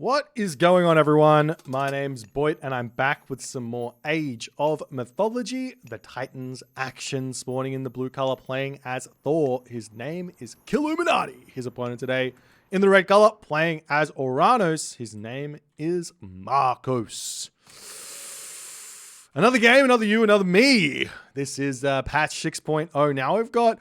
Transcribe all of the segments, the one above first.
What is going on, everyone? My name's Boit, and I'm back with some more Age of Mythology. The Titans action spawning in the blue color, playing as Thor. His name is Kiluminati. His opponent today in the red color, playing as Oranos. His name is Marcos. Another game, another you, another me. This is patch 6.0. Now we've got,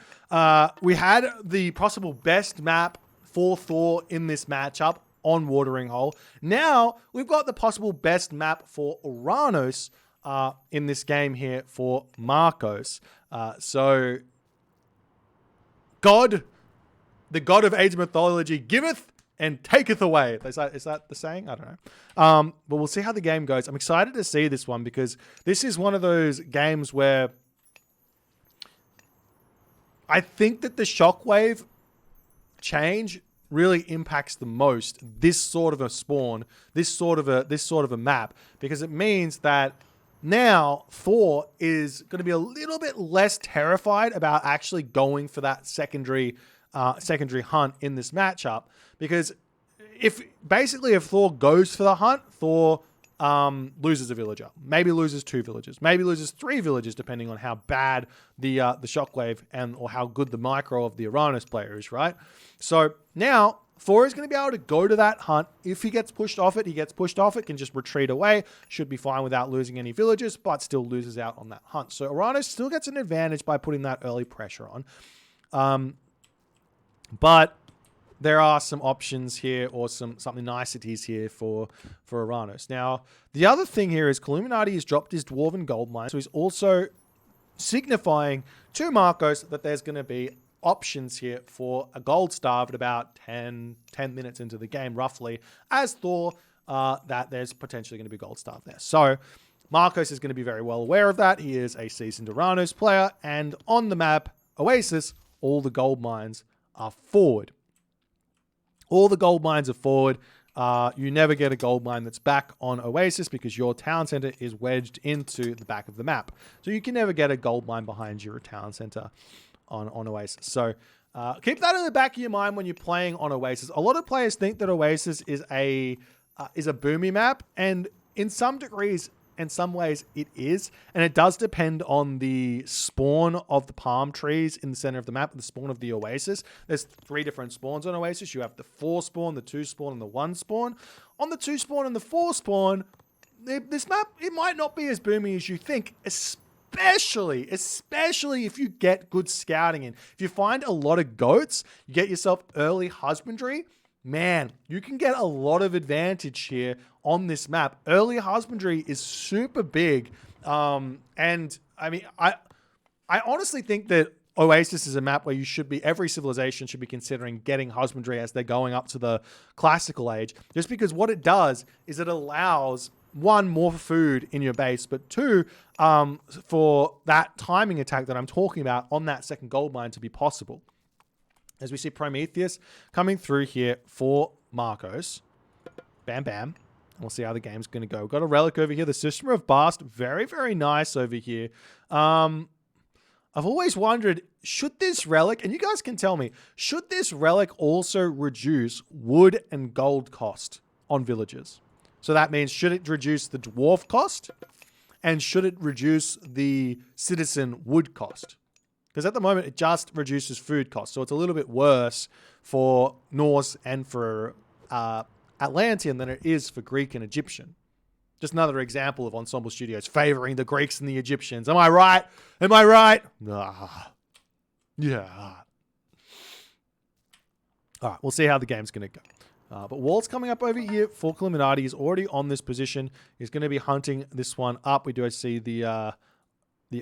we had the possible best map for Thor in this matchup on Watering Hole. Now we've got the possible best map for Oranos in this game here for Marcos. So God, the God of Age of Mythology, giveth and taketh away. Is that the saying? I don't know. But we'll see how the game goes. I'm excited to see this one because this is one of those games where I think that the shockwave change really impacts the most this sort of a spawn, this sort of a map, because it means that now Thor is going to be a little bit less terrified about actually going for that secondary hunt in this matchup. Because if Thor goes for the hunt, Thor loses a villager, maybe loses 2 villagers, maybe loses 3 villagers, depending on how bad the shockwave or how good the micro of the Oranos player is, right? So now Thor is going to be able to go to that hunt. If he gets pushed off it, can just retreat away, should be fine without losing any villagers, but still loses out on that hunt. So Oranos still gets an advantage by putting that early pressure on. But there are some options here, or something niceties here for Oranos. Now, the other thing here is Kiluminati has dropped his Dwarven Gold Mine, so he's also signifying to Marcos that there's going to be options here for a gold starve at about 10 minutes into the game, roughly, as Thor, that there's potentially going to be gold starve there. So Marcos is going to be very well aware of that. He is a seasoned Oranos player, and on the map, Oasis, all the gold mines are forward. All the gold mines are forward. You never get a gold mine that's back on Oasis because your town center is wedged into the back of the map. So you can never get a gold mine behind your town center on Oasis. So keep that in the back of your mind when you're playing on Oasis. A lot of players think that Oasis is a boomy map, and in some degrees, in some ways it is, and it does depend on the spawn of the palm trees in the center of the map, the spawn of the Oasis. There's 3 different spawns on Oasis. You have the 4 spawn, the 2 spawn, and the 1 spawn. On the 2 spawn and the 4 spawn, this map, it might not be as boomy as you think, especially if you get good scouting in. If you find a lot of goats, you get yourself early husbandry, man, you can get a lot of advantage here on this map. Early husbandry is super big. And I mean, I honestly think that Oasis is a map where every civilization should be considering getting husbandry as they're going up to the classical age, just because what it does is it allows 1, more food in your base, but 2, for that timing attack that I'm talking about on that second gold mine to be possible. As we see Prometheus coming through here for Marcos. Bam, bam. And we'll see how the game's going to go. We've got a relic over here. The System of Bast. Very, very nice over here. I've always wondered, should this relic, and you guys can tell me, should this relic also reduce wood and gold cost on villagers? So that means, should it reduce the dwarf cost? And should it reduce the citizen wood cost? Because at the moment, it just reduces food costs. So it's a little bit worse for Norse and for Atlantean than it is for Greek and Egyptian. Just another example of Ensemble Studios favoring the Greeks and the Egyptians. Am I right? Am I right? Yeah. All right, we'll see how the game's going to go. But Wall's coming up over here for Kiluminati. He's already on this position. He's going to be hunting this one up. We do see the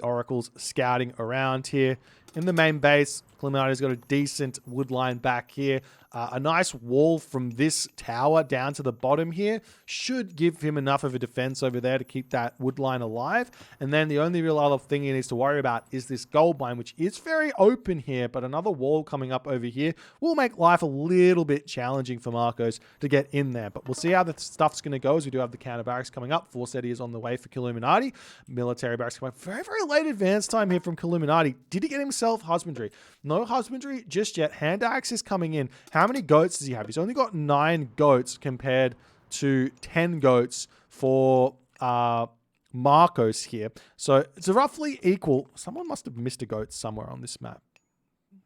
oracles scouting around here. In the main base, Kiluminati's got a decent wood line back here. A nice wall from this tower down to the bottom here should give him enough of a defense over there to keep that wood line alive. And then the only real other thing he needs to worry about is this gold mine, which is very open here, but another wall coming up over here will make life a little bit challenging for Marcos to get in there. But we'll see how the stuff's going to go, as we do have the counter barracks coming up. Forsetti is on the way for Kiluminati. Military barracks coming up. Very, very late advance time here from Kiluminati. Did he get himself husbandry? No husbandry just yet. Hand axe is coming in. How many goats does he have? He's only got 9 goats compared to 10 goats for Marcos here. So it's roughly equal. Someone must have missed a goat somewhere on this map.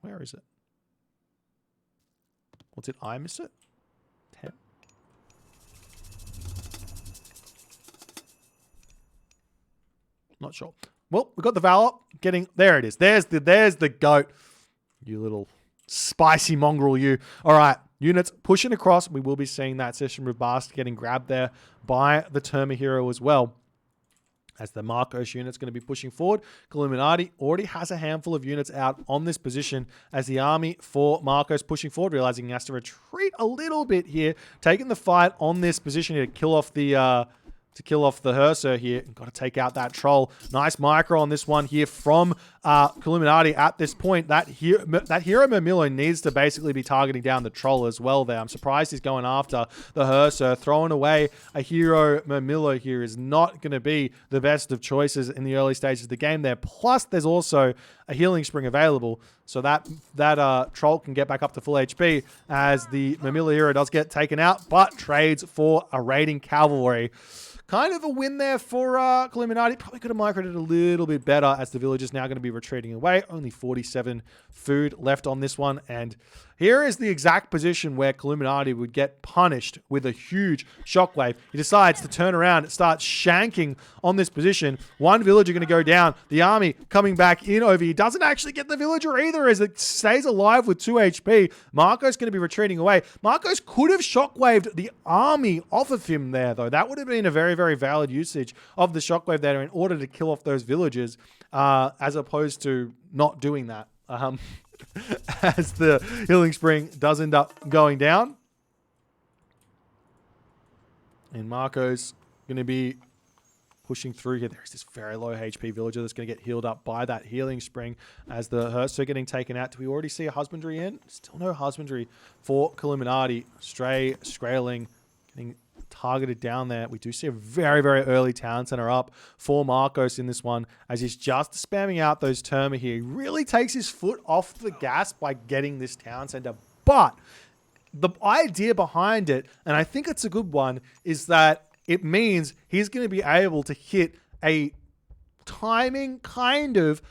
Where is it? Or did I miss it? 10. Not sure. Well, we got the Valor getting... There it is. There's the goat. You little spicy mongrel, you. All right. Units pushing across. We will be seeing that session with Bast getting grabbed there by the Terma hero as well. As the Marcos unit's going to be pushing forward. Kiluminati already has a handful of units out on this position as the army for Marcos pushing forward, realizing he has to retreat a little bit here, taking the fight on this position here to kill off the Herser here. Got to take out that troll. Nice micro on this one here from Kiluminati at this point. That hero Mermillo needs to basically be targeting down the troll as well there. I'm surprised he's going after the Herser. Throwing away a hero Mermillo here is not going to be the best of choices in the early stages of the game there. Plus, there's also a healing spring available. So that troll can get back up to full HP as the Mermillo hero does get taken out, but trades for a raiding cavalry. Kind of a win there for Kiluminati. Probably could have microed it a little bit better as the village is now going to be retreating away. Only 47 food left on this one. And here is the exact position where Kiluminati would get punished with a huge shockwave. He decides to turn around and start shanking on this position. One villager going to go down. The army coming back in over here. Doesn't actually get the villager either as it stays alive with 2 HP. Marco's going to be retreating away. Marcos could have shockwaved the army off of him there, though. That would have been a very, very valid usage of the shockwave there in order to kill off those villagers, as opposed to not doing that. As the healing spring does end up going down. And Marco's going to be pushing through here. There's this very low HP villager that's going to get healed up by that healing spring as the Herster getting taken out. Do we already see a husbandry in? Still no husbandry for Kiluminati. Stray, Skraling getting targeted down there. We do see a very, very early town center up for Marcos in this one as he's just spamming out those Terma here. He really takes his foot off the gas by getting this town center. But the idea behind it, and I think it's a good one, is that it means he's going to be able to hit a timing kind of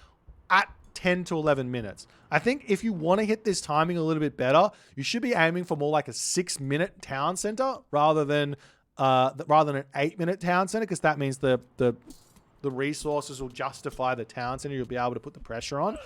at 10 to 11 minutes. I think if you want to hit this timing a little bit better, you should be aiming for more like a 6-minute town center rather than an 8-minute town center, because that means the resources will justify the town center. You'll be able to put the pressure on.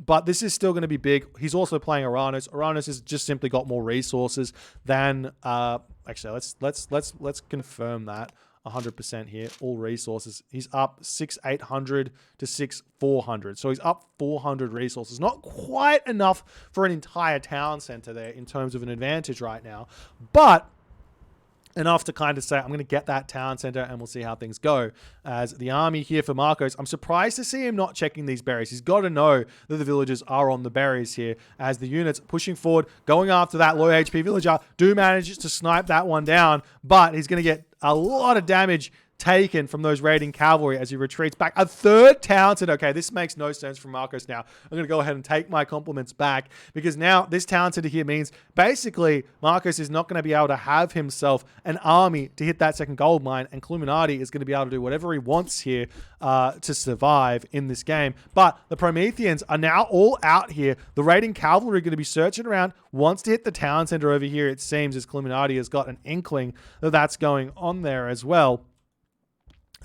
But this is still going to be big. He's also playing Oranos. Oranos has just simply got more resources than actually let's confirm that 100% here. All resources. He's up 6,800 to 6,400. So he's up 400 resources. Not quite enough for an entire town center there in terms of an advantage right now, but enough to kind of say, I'm going to get that town center and we'll see how things go. As the army here for Marcos, I'm surprised to see him not checking these berries. He's got to know that the villagers are on the berries here as the units pushing forward, going after that low HP villager, do manage to snipe that one down, but he's going to get a lot of damage taken from those raiding cavalry as he retreats back. A third town center. Okay, this makes no sense from Marcos now. I'm going to go ahead and take my compliments back because now this town center here means basically Marcos is not going to be able to have himself an army to hit that second gold mine, and Kiluminati is going to be able to do whatever he wants here to survive in this game. But the Prometheans are now all out here. The raiding cavalry are going to be searching around, wants to hit the town center over here, it seems, as Kiluminati has got an inkling that that's going on there as well.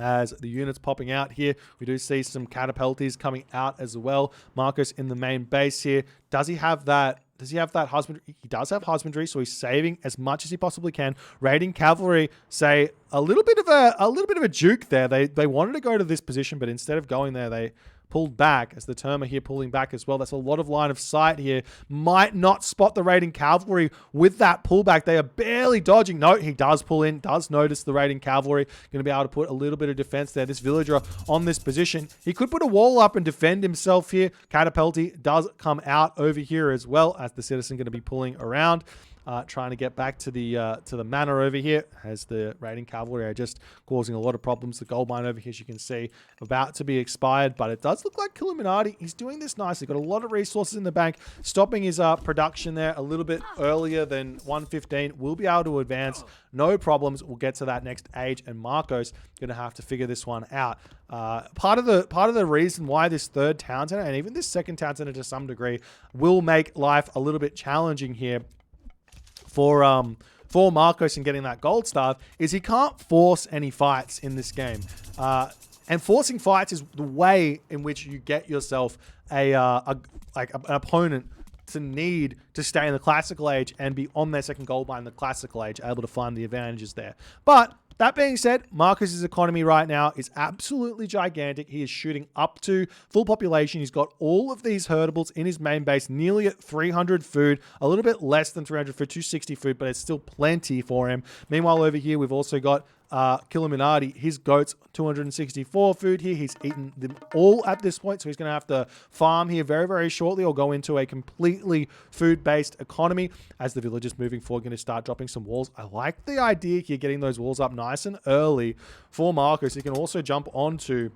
As the units popping out here, we do see some catapulties coming out as well. Marcos in the main base here. Does he have that? Does he have that husbandry? He does have husbandry, so he's saving as much as he possibly can. Raiding cavalry say a little bit of a juke there. They wanted to go to this position, but instead of going there, they pulled back as the Terma here pulling back as well. That's a lot of line of sight here. Might not spot the raiding cavalry with that pullback. They are barely dodging. No, he does pull in, does notice the raiding cavalry. Going to be able to put a little bit of defense there. This villager on this position. He could put a wall up and defend himself here. Catapulti does come out over here as well as the citizen going to be pulling around. trying to get back to the manor over here, as the raiding cavalry are just causing a lot of problems. The gold mine over here, as you can see, about to be expired, but it does look like Kiluminati, he's doing this nicely. Got a lot of resources in the bank, stopping his production there a little bit earlier than 115. We'll be able to advance, no problems. We'll get to that next age, and Marco's going to have to figure this one out. Part of the reason why this third town center, and even this second town center to some degree, will make life a little bit challenging here for Marcos in getting that gold staff, is he can't force any fights in this game. And forcing fights is the way in which you get yourself an opponent to need to stay in the classical age and be on their second gold mine in the classical age, able to find the advantages there. But that being said, Marcus's economy right now is absolutely gigantic. He is shooting up to full population. He's got all of these herdables in his main base, nearly at 300 food, a little bit less than 300 food, 260 food, but it's still plenty for him. Meanwhile, over here, we've also got Kiluminati, his goats, 264 food here. He's eaten them all at this point, so he's going to have to farm here very, very shortly, or go into a completely food-based economy as the villagers moving forward going to start dropping some walls. I like the idea here, getting those walls up nice and early for Marcos. He can also jump onto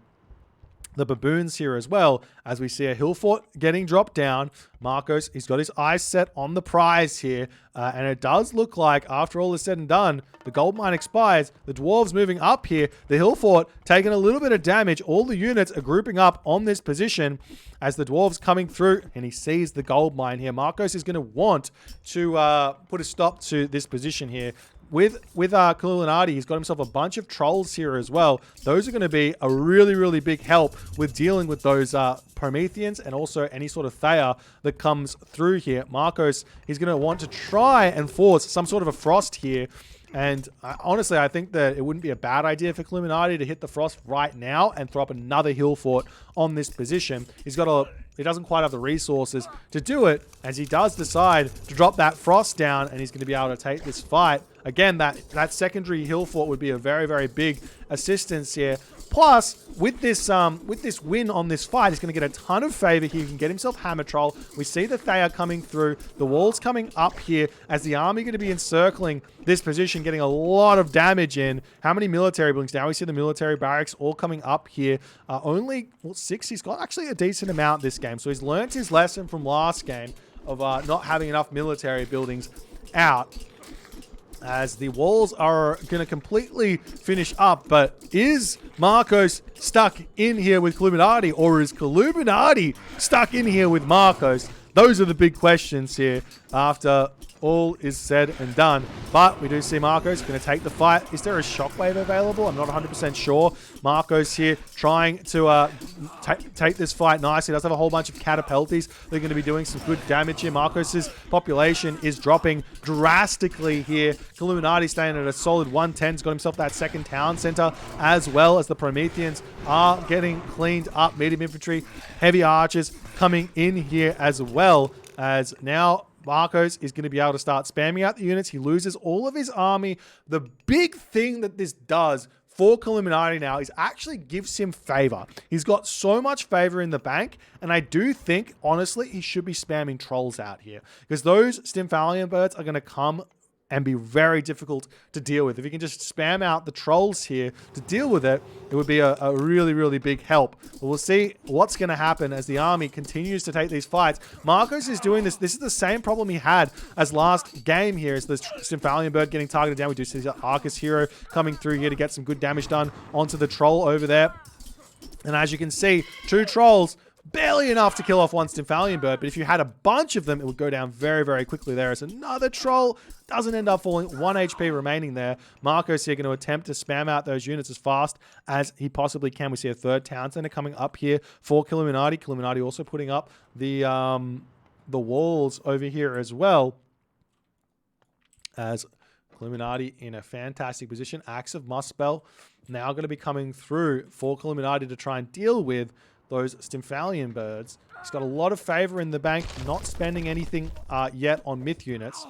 the baboons here as well, as we see a hill fort getting dropped down. Marcos, he's got his eyes set on the prize here, and it does look like, after all is said and done, the gold mine expires. The dwarves moving up here, the hill fort taking a little bit of damage. All the units are grouping up on this position as the dwarves coming through, and he sees the gold mine here. Marcos is going to want to put a stop to this position here. With Kiluminati, he's got himself a bunch of trolls here as well. Those are going to be a really, really big help with dealing with those Prometheans and also any sort of Thea that comes through here. Marcos, he's going to want to try and force some sort of a frost here. And honestly, I think that it wouldn't be a bad idea for Kiluminati to hit the frost right now and throw up another hill fort on this position. He doesn't quite have the resources to do it, as he does decide to drop that frost down, and he's going to be able to take this fight. Again, that secondary hill fort would be a very, very big assistance here. Plus, with this win on this fight, he's going to get a ton of favor here. He can get himself Hammer Troll. We see the Thea coming through. The walls coming up here as the army going to be encircling this position, getting a lot of damage in. How many military buildings? Now we see the military barracks all coming up here. Only 6. He's got actually a decent amount this game. So he's learned his lesson from last game of not having enough military buildings out, as the walls are going to completely finish up. But is Marcos stuck in here with Kiluminati, or is Kiluminati stuck in here with Marcos? Those are the big questions here after all is said and done. But we do see Marcos going to take the fight. Is there a shockwave available? I'm not 100% sure. Marcos here trying to take this fight nicely. He does have a whole bunch of catapulties. They're going to be doing some good damage here. Marcos's population is dropping drastically here. Kiluminati staying at a solid 110. He's got himself that second town center, as well as the Prometheans are getting cleaned up. Medium infantry, heavy archers coming in here as well, as now Marcos is going to be able to start spamming out the units. He loses all of his army. The big thing that this does for Kiluminati now is actually gives him favor. He's got so much favor in the bank, and I do think, honestly, he should be spamming trolls out here, because those Stymphalian birds are going to come and be very difficult to deal with. If you can just spam out the trolls here to deal with it, it would be a really, really big help. But we'll see what's going to happen as the army continues to take these fights. Marcos is doing this. This is the same problem he had as last game here, as the Stymphalian bird getting targeted down. We do see the Arcus hero coming through here to get some good damage done onto the troll over there. And as you can see, 2 trolls, barely enough to kill off one Stymphalian bird, but if you had a bunch of them, it would go down very, very quickly there. As another troll doesn't end up falling. 1 HP remaining there. Marcos here going to attempt to spam out those units as fast as he possibly can. We see a third town center coming up here for Kiluminati. Kiluminati also putting up the walls over here as well, as Kiluminati in a fantastic position. Axe of Muspel now going to be coming through for Kiluminati to try and deal with those Stymphalian birds. He's got a lot of favor in the bank, not spending anything yet on myth units,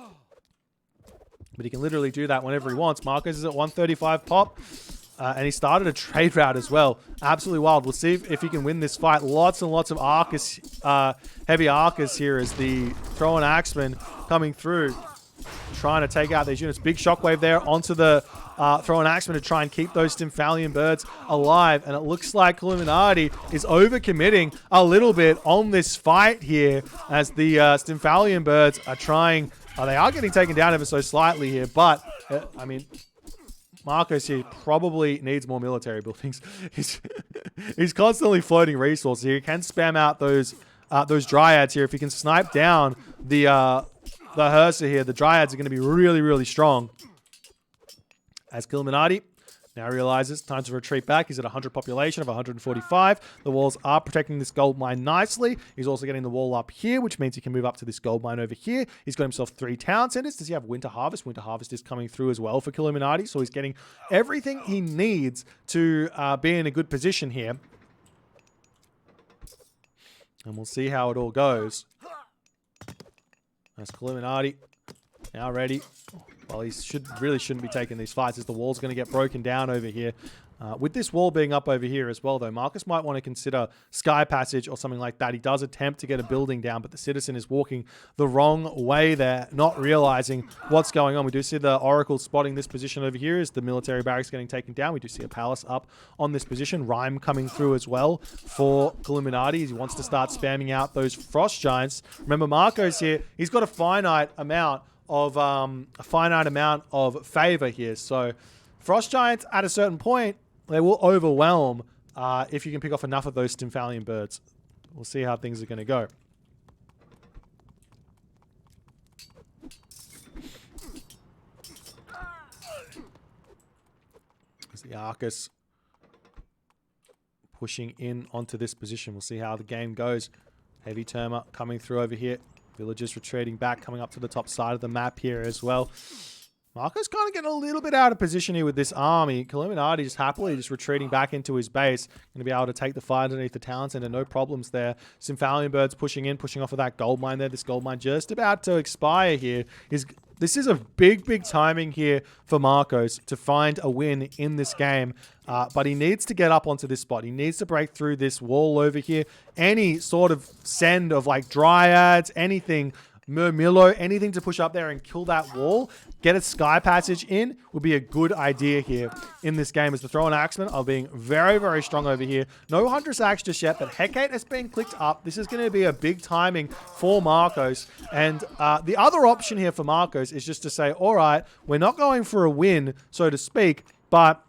but he can literally do that whenever he wants. Marcos is at 135 pop, and he started a trade route as well. Absolutely wild. We'll see if he can win this fight. Lots and lots of Arcus, heavy Arcus here, as the throw and axeman coming through. trying to take out these units. Big shockwave there onto the Throw an Axeman to try and keep those Stymphalian birds alive. And it looks like Kiluminati is overcommitting a little bit on this fight here as the Stymphalian birds are trying. They are getting taken down ever so slightly here, but I mean, Marcos here probably needs more military buildings. He's constantly floating resources here. He can spam out those Dryads here. If he can snipe down the Hersa here, the Dryads are going to be really, really strong. As Kiluminati now realizes time to retreat back. He's at 100 population of 145. The walls are protecting this gold mine nicely. He's also getting the wall up here, which means he can move up to this gold mine over here. He's got himself 3 town centers. Does he have Winter Harvest? Winter Harvest is coming through as well for Kiluminati. So he's getting everything he needs to be in a good position here. And we'll see how it all goes. That's Kiluminati now ready. Well, he really shouldn't be taking these fights as the wall's going to get broken down over here. With this wall being up over here as well, though, Marcus might want to consider Sky Passage or something like that. He does attempt to get a building down, but the citizen is walking the wrong way there, not realizing what's going on. We do see the Oracle spotting this position over here as the military barracks getting taken down. We do see a palace up on this position. Rhyme coming through as well for Kiluminati. He wants to start spamming out those Frost Giants. Remember, Marco's here. He's got a finite amount of favor here. So Frost Giants at a certain point, they will overwhelm if you can pick off enough of those Stymphalian birds. We'll see how things are going to go. As the Arcus pushing in onto this position. We'll see how the game goes. Heavy Terma coming through over here. Villagers retreating back, coming up to the top side of the map here as well. Marco's kind of getting a little bit out of position here with this army. Kiluminati just happily just retreating back into his base. Going to be able to take the fight underneath the town center. No problems there. Stymphalian birds pushing off of that gold mine there. This gold mine just about to expire here. This is a big timing here for Marcos to find a win in this game. But he needs to get up onto this spot. He needs to break through this wall over here. Any sort of send of like Dryads, anything, Murmillo, anything to push up there and kill that wall, get a Sky Passage in would be a good idea here in this game, as the Throw and Axemen are being very strong over here. No Huntress Axe just yet, but Hecate has been clicked up. This is going to be a big timing for Marcos. And the other option here for Marcos is just to say, all right, we're not going for a win, so to speak, but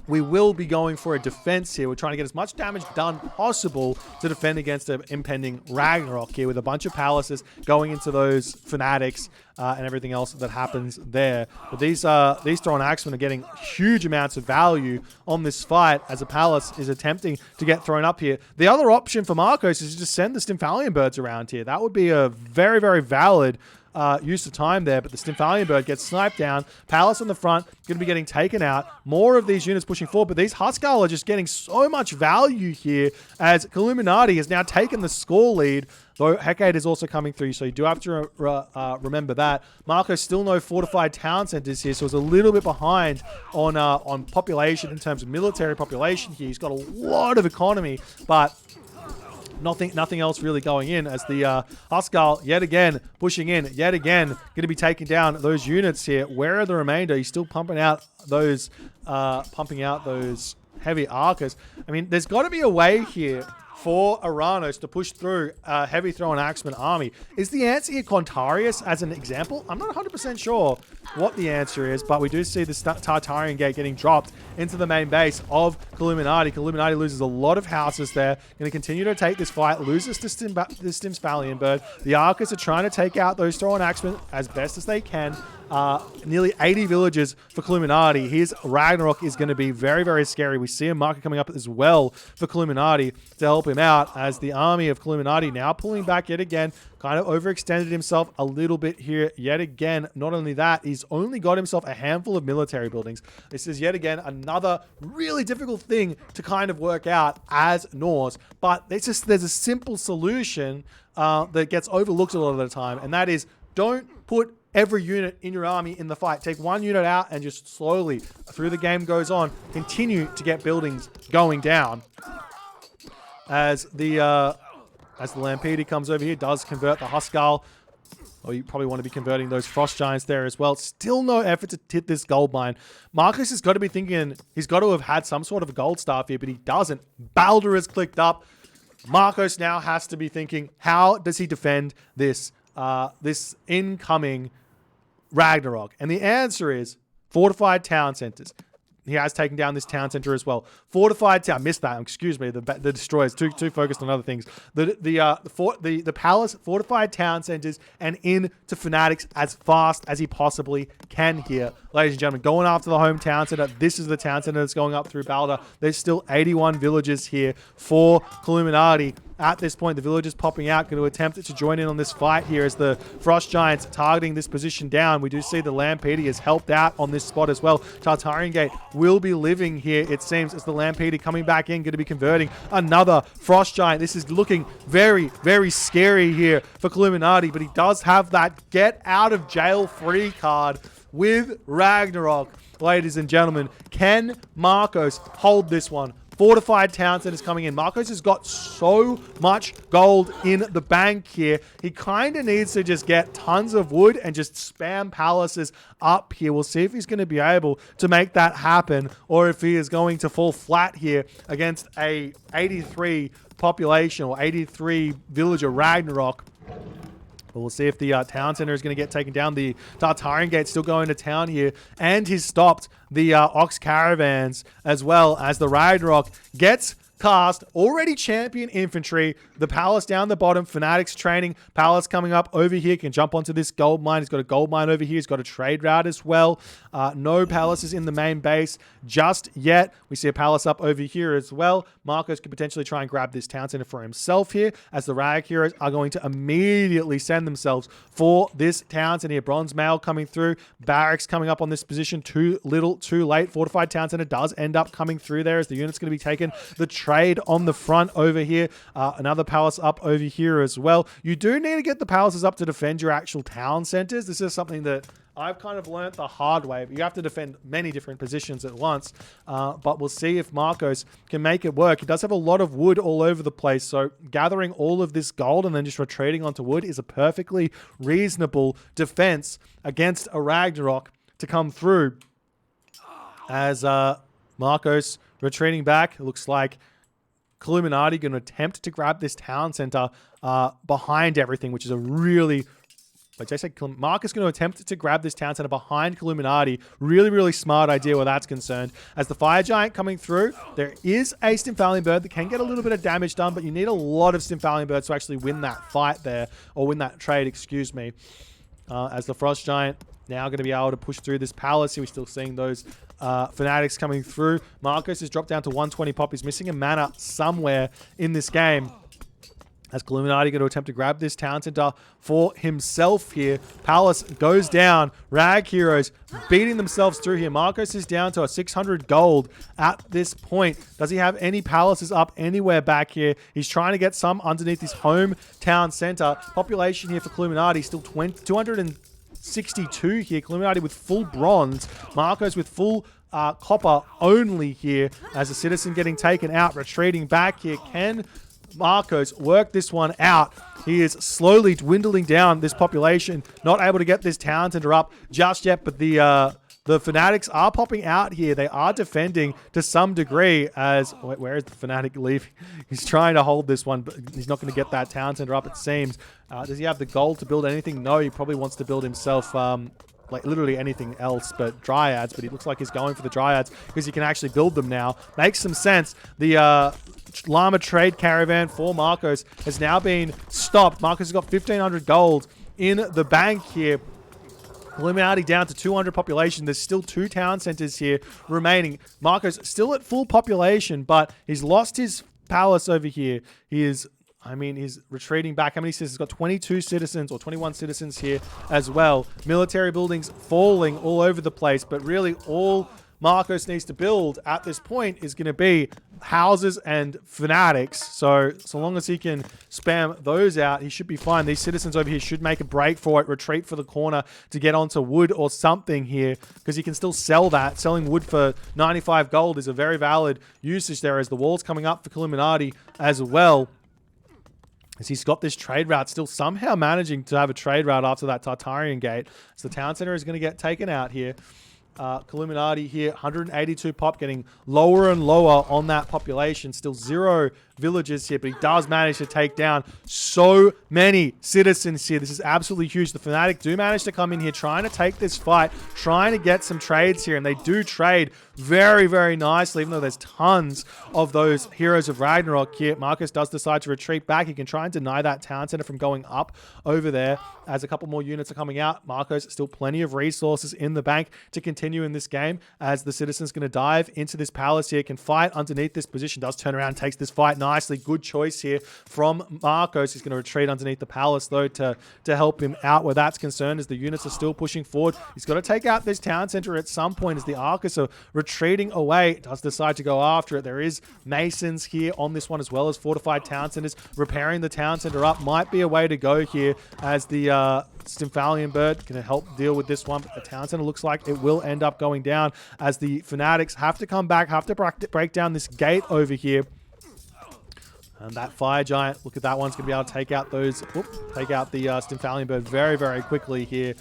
we will be going for a defense here. We're trying to get as much damage done possible to defend against an impending Ragnarok here, with a bunch of palaces going into those fanatics and everything else that happens there. But these Thrown Axemen are getting huge amounts of value on this fight as a palace is attempting to get thrown up here. The other option for Marcos is to just send the Stymphalian birds around here. That would be a very valid use of time there, but the Stymphalian bird gets sniped down. Palace on the front, going to be getting taken out. More of these units pushing forward, but these Huskal are just getting so much value here as Kiluminati has now taken the score lead, though Hecate is also coming through, so you do have to remember that. Marco's still no fortified town centers here, so it's a little bit behind on population in terms of military population here. He's got a lot of economy, but nothing else really going in, as the Huskal yet again pushing in, yet again going to be taking down those units here. Where are the remainder? He's still pumping out those heavy archers. I mean, there's got to be a way here for Oranos to push through a heavy Throw and Axeman army. Is the answer here Contarius as an example? I'm not 100% sure what the answer is, but we do see the Tartarian gate getting dropped into the main base of Kiluminati. Kiluminati loses a lot of houses there. Going to continue to take this fight, loses to the Stymphalian bird. The Archers are trying to take out those Throw and Axemen as best as they can. Nearly 80 villages for Kiluminati. His Ragnarok is going to be very scary. We see a marker coming up as well for Kiluminati to help him out, as the army of Kiluminati now pulling back yet again. Kind of overextended himself a little bit here yet again. Not only that, he's only got himself a handful of military buildings. This is yet again another really difficult thing to kind of work out as Norse, but there's a simple solution that gets overlooked a lot of the time, and that is don't put every unit in your army in the fight. Take one unit out and just slowly, through the game goes on, continue to get buildings going down. As the Lampede comes over here, does convert the Huskal. Or you probably want to be converting those Frost Giants there as well. Still no effort to hit this gold mine. Marcus has got to be thinking he's got to have had some sort of a gold staff here, but he doesn't. Balder has clicked up. Marcos now has to be thinking, how does he defend this this incoming Ragnarok? And the answer is fortified town centers. He has taken down this town center as well. Fortified town. Missed that. Excuse me. The destroyers too focused on other things. The palace, fortified town centers, and into Fanatics as fast as he possibly can here, ladies and gentlemen. Going after the home town center. This is the town center that's going up through Balder. There's still 81 villagers here for Kiluminati. At this point, the villagers popping out, going to attempt to join in on this fight here as the Frost Giants targeting this position down. We do see the Lampede has helped out on this spot as well. Tartarian Gate will be living here, it seems, as the Lampede coming back in, going to be converting another Frost Giant. This is looking very, very scary here for Kiluminati, but he does have that get out of jail free card with Ragnarok. Ladies and gentlemen, can Marcos hold this one? Fortified town centers coming in. Marcos has got so much gold in the bank here. He kind of needs to just get tons of wood and just spam palaces up here. We'll see if he's going to be able to make that happen, or if he is going to fall flat here against a 83 population or 83 villager Ragnarok. But we'll see if the town center is going to get taken down. The Tartarian Gate still going to town here. And he's stopped the Ox Caravans as well as the Ragnarok gets cast. Already champion infantry. The Palace down the bottom. Fanatics training. Palace coming up over here. Can jump onto this gold mine. He's got a gold mine over here. He's got a trade route as well. No Palaces in the main base just yet. We see a Palace up over here as well. Marcos could potentially try and grab this town center for himself here, as the Rag Heroes are going to immediately send themselves for this town center here. Bronze Mail coming through. Barracks coming up on this position. Too little, too late. Fortified town center does end up coming through there as the unit's going to be taken. The trade on the front over here. Another palace up over here as well. You do need to get the palaces up to defend your actual town centers. This is something that I've kind of learnt the hard way. You have to defend many different positions at once. But we'll see if Marcos can make it work. He does have a lot of wood all over the place. So gathering all of this gold and then just retreating onto wood is a perfectly reasonable defense against a Ragnarok to come through. As Marcos retreating back, it looks like Kiluminati going to attempt to grab this town center behind everything, which is a really... Like I said, Marcus going to attempt to grab this town center behind Kiluminati. Really, really smart idea where that's concerned. As the Fire Giant coming through, there is a Stymphalian Bird that can get a little bit of damage done, but you need a lot of Stymphalian Birds to actually win that fight there, or win that trade, excuse me. As the Frost Giant now going to be able to push through this palace. We're still seeing those Fanatics coming through. Marcos has dropped down to 120 pop. He's missing a mana somewhere in this game. As Kiluminati going to attempt to grab this town center for himself here. Palace goes down. Rag Heroes beating themselves through here. Marcos is down to a 600 gold at this point. Does he have any palaces up anywhere back here? He's trying to get some underneath his home town center. Population here for Kiluminati still 262 here. Kiluminati with full bronze. Marcos with full copper only here. As a citizen getting taken out, retreating back here. Can Marcos work this one out? He is slowly dwindling down this population, not able to get this town center up just yet, but the Fanatics are popping out here. They are defending to some degree as... Wait, where is the Fanatic leaving? He's trying to hold this one, but he's not going to get that town center up, it seems. Does he have the gold to build anything? No, he probably wants to build himself... like literally anything else but Dryads, but he looks like he's going for the Dryads because he can actually build them now. Makes some sense. The Llama Trade Caravan for Marcos has now been stopped. Marcos has got 1,500 gold in the bank here. Kiluminati down to 200 population. There's still 2 town centers here remaining. Marcos still at full population, but he's lost his palace over here. He is... he's retreating back. How many citizens? He's got 22 citizens or 21 citizens here as well. Military buildings falling all over the place, but really all Marcos needs to build at this point is going to be houses and Fanatics. So long as he can spam those out, he should be fine. These citizens over here should make a break for it, retreat for the corner to get onto wood or something here, because he can still sell that. Selling wood for 95 gold is a very valid usage there, as the wall's coming up for Kiluminati as well. as he's got this trade route, still somehow managing to have a trade route after that Tartarian gate. So the town center is going to get taken out here. Kiluminati here, 182 pop, getting lower and lower on that population. Still 0 villagers here, but he does manage to take down so many citizens here. This is absolutely huge. The Fnatic do manage to come in here trying to take this fight, trying to get some trades here, and they do trade very, very nicely, even though there's tons of those Heroes of Ragnarok here. Marcus does decide to retreat back. He can try and deny that town center from going up over there as a couple more units are coming out. Marcos still plenty of resources in the bank to continue in this game, as the citizen's going to dive into this palace here, can fight underneath this position, does turn around, takes this fight nicely. Good choice here from Marcos. He's going to retreat underneath the palace, though, to help him out where that's concerned, as the units are still pushing forward. He's got to take out this town center at some point, as the Arcus are retreating away. Does decide to go after it. There is masons here on this one, as well as fortified town centers. Repairing the town center up might be a way to go here, as the Stymphalian bird can help deal with this one, but the town center looks like it will end up going down, as the Fanatics have to come back, have to break down this gate over here. And that fire giant, look at that one's going to be able to take out those, take out the Stymphalian bird very, very quickly here,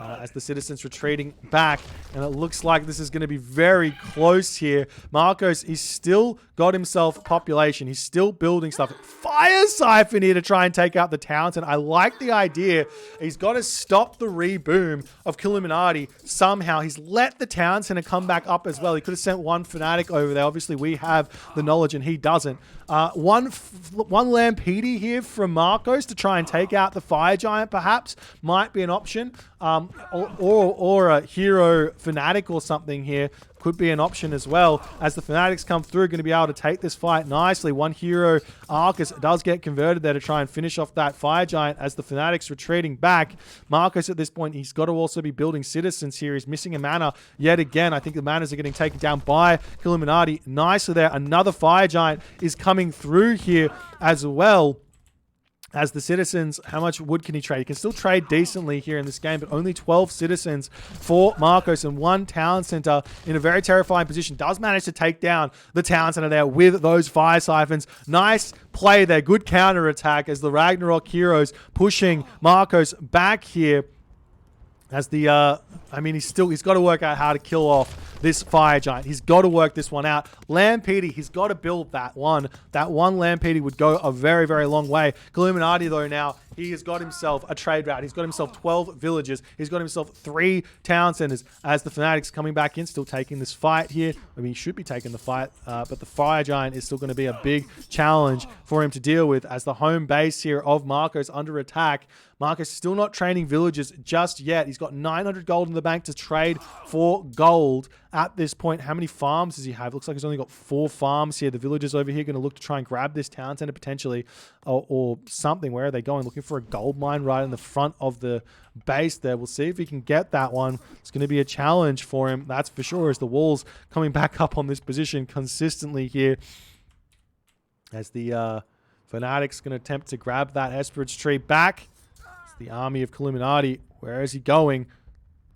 as the citizens retreating back. And it looks like this is going to be very close here. Marcos, he's still got himself population. He's still building stuff. Fire siphon here to try and take out the Townsend. I like the idea. He's got to stop the reboom of Kiluminati somehow. He's let the Townsend come back up as well. He could have sent one Fnatic over there. Obviously, we have the knowledge and he doesn't. One Lampede here from Marcos to try and take out the Fire Giant, perhaps, might be an option. Or a hero Fnatic or something here could be an option as well, as the Fanatics come through, going to be able to take this fight nicely. One hero Arcus does get converted there to try and finish off that Fire Giant, as the Fanatics retreating back. Marcos at this point, he's got to also be building citizens here. He's missing a mana yet again. I think the manas are getting taken down by Kiluminati. Nicely there. Another Fire Giant is coming through here as well. As the citizens, how much wood can he trade? He can still trade decently here in this game, but only 12 citizens for Marcos, and one town center in a very terrifying position. Does manage to take down the town center there with those fire siphons. Nice play there. Good counter attack as the Ragnarok heroes pushing Marcos back here. As the, I mean, he's got to work out how to kill off this Fire Giant. He's got to work this one out. Lampede, he's got to build that one. That one Lampede would go a very, very long way. Kiluminati, though, now, he has got himself a trade route. He's got himself 12 villages. He's got himself 3 town centers, as the Fanatics coming back in, still taking this fight here. I mean, he should be taking the fight, but the Fire Giant is still going to be a big challenge for him to deal with, as the home base here of Marcos under attack. Marcos still not training villages just yet. He's got 900 gold in the bank to trade for gold at this point. How many farms does he have? Looks like he's only got 4 farms here. The villagers over here going to look to try and grab this town center potentially, or something. Where are they going? Looking for a gold mine right in the front of the base there. We'll see if he can get that one. It's going to be a challenge for him, that's for sure, as the walls coming back up on this position consistently here. As the Fanatics going to attempt to grab that Hesperid's tree back. The army of Kiluminati, where is he going?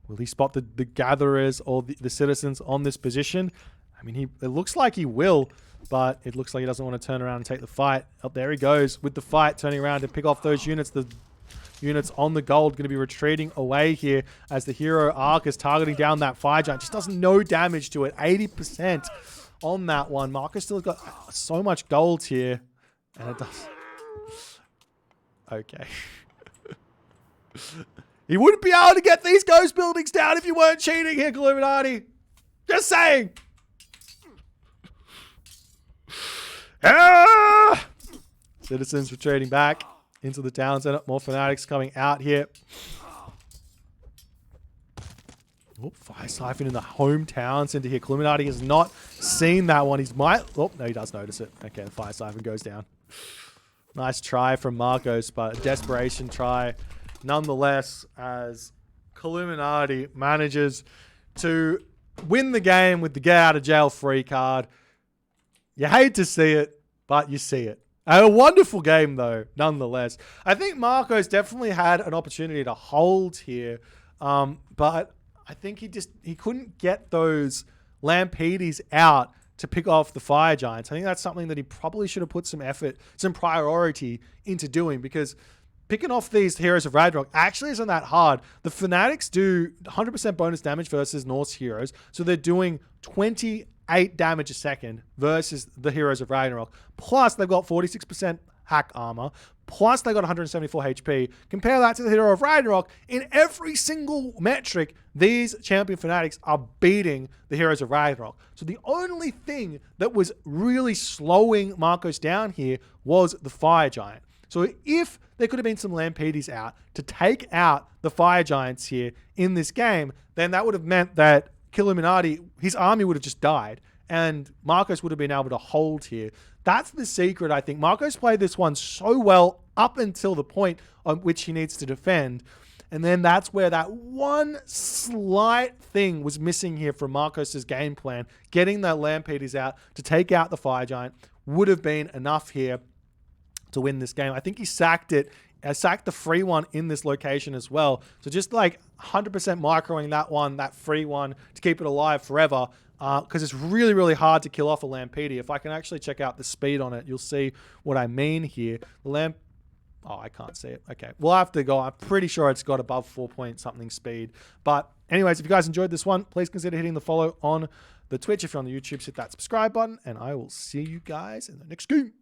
Will he spot the gatherers or the citizens on this position? I mean, it looks like he will, but it looks like he doesn't want to turn around and take the fight. Oh, there he goes with the fight, turning around to pick off those units. The units on the gold going to be retreating away here, as the hero Arc is targeting down that Fire Giant. Just does no damage to it. 80% on that one. Marcus still got so much gold here, and it does. Okay. He wouldn't be able to get these ghost buildings down if you weren't cheating here, Kiluminati. Just saying. Citizens retreating back into the town center. More Fanatics coming out here. Oh, Fire Siphon in the hometown center here. Kiluminati has not seen that one. Oh, no, he does notice it. Okay, the Fire Siphon goes down. Nice try from Marcos, but a desperation try nonetheless, as Kiluminati manages to win the game with the get out of jail free card. You hate to see it, but you see it. A wonderful game, though, nonetheless. I think Marcos definitely had an opportunity to hold here, but I think he couldn't get those Lampedes out to pick off the Fire Giants. I think that's something that he probably should have put some effort, some priority into doing, because picking off these Heroes of Ragnarok actually isn't that hard. The Fanatics do 100% bonus damage versus Norse heroes, so they're doing 28 damage a second versus the Heroes of Ragnarok. Plus, they've got 46% hack armor. Plus, they got 174 HP. Compare that to the Hero of Ragnarok. In every single metric, these champion Fanatics are beating the Heroes of Ragnarok. So the only thing that was really slowing Marcos down here was the Fire Giant. So if there could have been some Lampedes out to take out the Fire Giants here in this game, then that would have meant that Kiluminati, his army would have just died, and Marcos would have been able to hold here. That's the secret, I think. Marcos played this one so well up until the point on which he needs to defend. And then that's where that one slight thing was missing here from Marcos' game plan. Getting the Lampedes out to take out the Fire Giant would have been enough here to win this game. I think he sacked it. Sacked the free one in this location as well. So just like 100% microing that one, that free one, to keep it alive forever. Because it's really, really hard to kill off a Lampede. If I can actually check out the speed on it, you'll see what I mean here. Oh, I can't see it. Okay, we'll have to go. I'm pretty sure it's got above 4 point something speed. But anyways, if you guys enjoyed this one, please consider hitting the follow on the Twitch. If you're on the YouTube, hit that subscribe button. And I will see you guys in the next game.